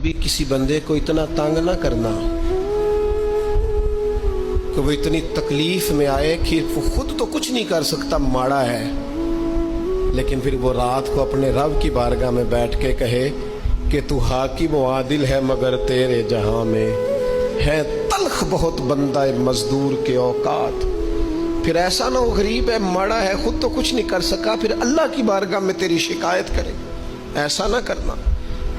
کبھی کسی بندے کو اتنا تنگ نہ کرنا کہ وہ اتنی تکلیف میں آئے کہ وہ خود تو کچھ نہیں کر سکتا، ماڑا ہے، لیکن پھر وہ رات کو اپنے رب کی بارگاہ میں بیٹھ کے کہے کہ تو حاکم و عادل ہے مگر تیرے جہاں میں ہے تلخ بہت بندہ مزدور کے اوقات۔ پھر ایسا نہ ہو غریب ہے، ماڑا ہے، خود تو کچھ نہیں کر سکا، پھر اللہ کی بارگاہ میں تیری شکایت کرے۔ ایسا نہ کرنا۔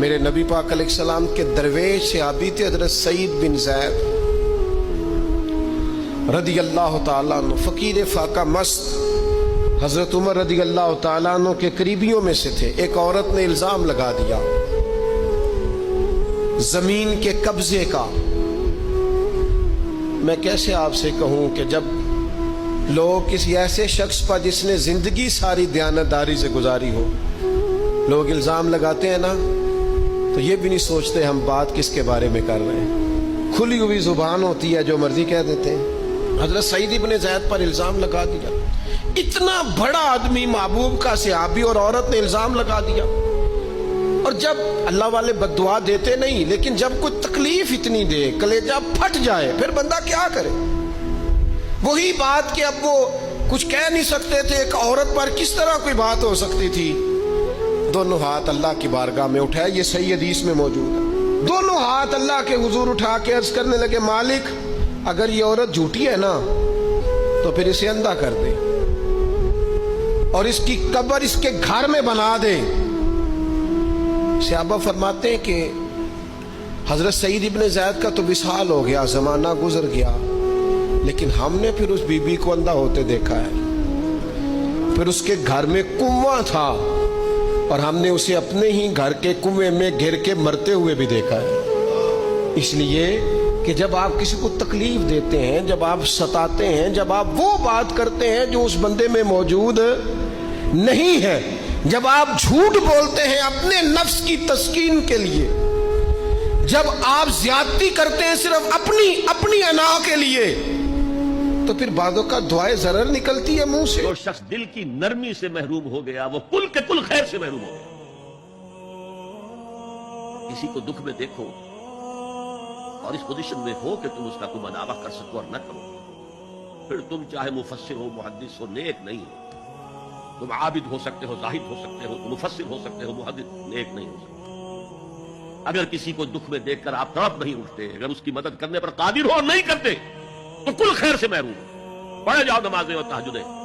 میرے نبی پاک علیہ السلام کے درویش صحابی تھے حضرت سعید بن زید رضی اللہ تعالیٰ عنہ، فقیر فاقہ مست، حضرت عمر رضی اللہ تعالیٰ عنہ کے قریبیوں میں سے تھے۔ ایک عورت نے الزام لگا دیا زمین کے قبضے کا۔ میں کیسے آپ سے کہوں کہ جب لوگ کسی ایسے شخص پر جس نے زندگی ساری دیانتداری سے گزاری ہو، لوگ الزام لگاتے ہیں نا، تو یہ بھی نہیں سوچتے ہم بات کس کے بارے میں کر رہے ہیں، کھلی ہوئی زبان ہوتی ہے، جو مرضی کہہ دیتے ہیں۔ حضرت سعید بن زید پر الزام لگا دیا، اتنا بڑا آدمی، محبوب کا صحابی، اور عورت نے الزام لگا دیا۔ اور جب اللہ والے بد دعا دیتے نہیں، لیکن جب کوئی تکلیف اتنی دے، کلیجہ پھٹ جائے، پھر بندہ کیا کرے؟ وہی بات کہ اب وہ کچھ کہہ نہیں سکتے تھے، ایک عورت پر کس طرح کوئی بات ہو سکتی تھی؟ دونوں ہاتھ اللہ کی بارگاہ میں اٹھائے، یہ صحیح حدیث میں موجود ہے۔ دونوں ہاتھ اللہ کے حضور اٹھا کے عرض کرنے لگے، مالک اگر یہ عورت جھوٹی ہے نا تو پھر اسے اندھا کر دے اور اس کی قبر اس کے گھر میں بنا دے۔ صحابہ فرماتے ہیں کہ حضرت سعید ابن زید کا تو وصال ہو گیا، زمانہ گزر گیا، لیکن ہم نے پھر اس بی بی کو اندھا ہوتے دیکھا ہے۔ پھر اس کے گھر میں کنواں تھا اور ہم نے اسے اپنے ہی گھر کے کنویں میں گر کے مرتے ہوئے بھی دیکھا ہے۔ اس لیے کہ جب آپ کسی کو تکلیف دیتے ہیں، جب آپ ستاتے ہیں، جب آپ وہ بات کرتے ہیں جو اس بندے میں موجود نہیں ہے، جب آپ جھوٹ بولتے ہیں اپنے نفس کی تسکین کے لیے، جب آپ زیادتی کرتے ہیں صرف اپنی انا کے لیے، تو پھر بعدوں کا دعائے ضرر نکلتی ہے منہ سے۔ جو شخص دل کی نرمی سے محروم ہو گیا وہ کل کے کل خیر سے محروم ہو گیا۔ کسی کو دکھ میں دیکھو اور اس پوزیشن میں ہو کہ تم اس کا کوئی مناوع کر سکو اور نہ کرو، پھر تم چاہے مفسر ہو، محدث ہو، نیک نہیں ہو۔ تم عابد ہو سکتے ہو، زاہد ہو سکتے ہو، مفسر ہو سکتے ہو، محدث، نیک نہیں ہو سکتے۔ اگر کسی کو دکھ میں دیکھ کر آپ تڑپ نہیں اٹھتے، اگر اس کی مدد کرنے پر قادر ہو اور نہیں کرتے، تو کل خیر سے محروم ہو۔ پڑھے جاؤ نمازیں اور تہجدیں۔